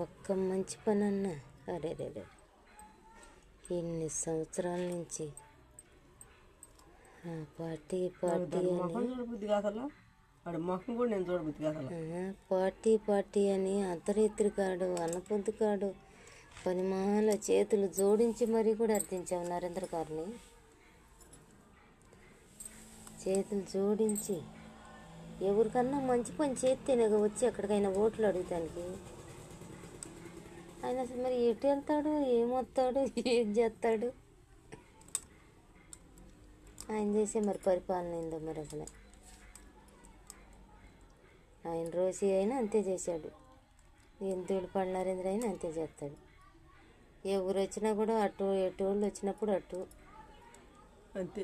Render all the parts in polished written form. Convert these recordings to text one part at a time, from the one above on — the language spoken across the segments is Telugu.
ఒక్క మంచి పని అన్నా అరే ఇన్ని సంవత్సరాల నుంచి పార్టీ పార్టీ అని అర్ధరాత్రి కాడు అన్నపొద్దు కాడు పనిమాల చేతులు జోడించి మరీ కూడా అర్థించాము నరేంద్ర గారిని. చేతులు జోడించి ఎవరికన్నా మంచి పని చేస్తేనే వచ్చి ఎక్కడికైనా ఓట్లు అడుగుతానికి. ఆయన అసలు మరి ఎటు వెళ్తాడు, ఏమొస్తాడు, ఏం చేస్తాడు? ఆయన చేసే మరి పరిపాలన ఏందో మరి అసలు. ఆయన రోజు అయినా అంతే చేశాడు, ఎందుడు పడి నరేంద్ర అయినా అంతే చేస్తాడు. ఏ ఊరు వచ్చినా కూడా అటు ఎటు వాళ్ళు వచ్చినప్పుడు అటు అంతే.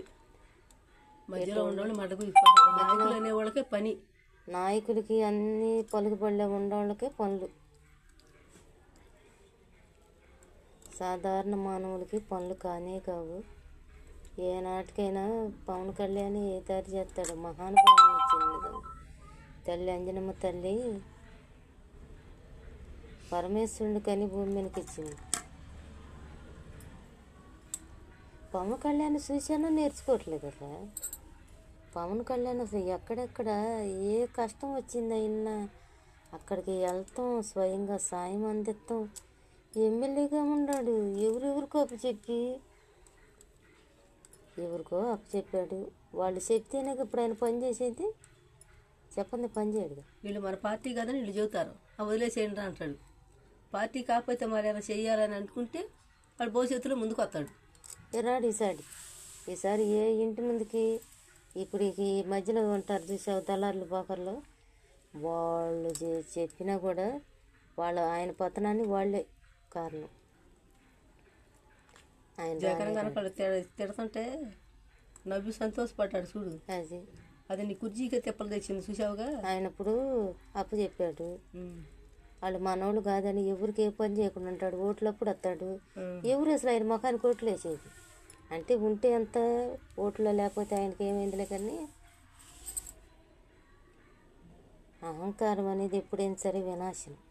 పని నాయకులకి అన్ని పలుకుబడిలో ఉండేవాళ్ళకే పనులు, సాధారణ మానవులకి పనులు కానే కావు. ఏ నాటికైనా పవన్ కళ్యాణ్ ఏ దారి చేస్తాడు. మహానుభావం ఇచ్చింది తల్లి అంజనమ్మ తల్లి పరమేశ్వరుని కని భూమి మీదకి ఇచ్చింది. పవన్ కళ్యాణ్ చూశానో నేర్చుకోవట్లేదు కదా. పవన్ కళ్యాణ్ అసలు ఎక్కడెక్కడ ఏ కష్టం వచ్చిందైనా అక్కడికి వెళ్తాం, స్వయంగా సాయం అందిస్తాం. ఎమ్మెల్యేగా ఉన్నాడు, ఎవరెవరికో అప్పచెప్పాడు. వాళ్ళు చెప్తేనే ఇప్పుడు ఆయన పని చేసేది. చెప్పండి, పని చేయడు. వీళ్ళు మన పార్టీ కదని వీళ్ళు చెబుతారు, వదిలేసేయండి అంటాడు. పార్టీ కాకపోతే మరి ఎలా చెయ్యాలని అనుకుంటే వాడు భవిష్యత్తులో ముందుకు వస్తాడు. రాడు ఈసారి ఏ ఇంటి ముందుకి ఇప్పుడు ఈ మధ్యలో ఉంటారు చూసావు దళారులు బాకర్లు, వాళ్ళు చెప్పినా కూడా ఆయన పతనాన్ని వాళ్ళే కారణం. ఆయన జగన్ కనుక తిడుతుంటే నవ్వి సంతోషపడ్డాడు చూడు. అది నీ కుర్జీకే తిప్పలు తెచ్చింది చూసావుగా. ఆయన ఇప్పుడు అప్పు చెప్పాడు, వాళ్ళు మనోళ్ళు కాదని ఎవరికి ఏ పని చేయకుండా ఉంటాడు. ఓట్లప్పుడు వస్తాడు. ఎవరు అసలు ఆయన ముఖానికి ఓట్లు వేసేది అంటే ఉంటే ఎంత, ఓట్లో లేకపోతే ఆయనకి ఏమైందిలే. కానీ అహంకారం అనేది ఎప్పుడైనా సరే వినాశనం.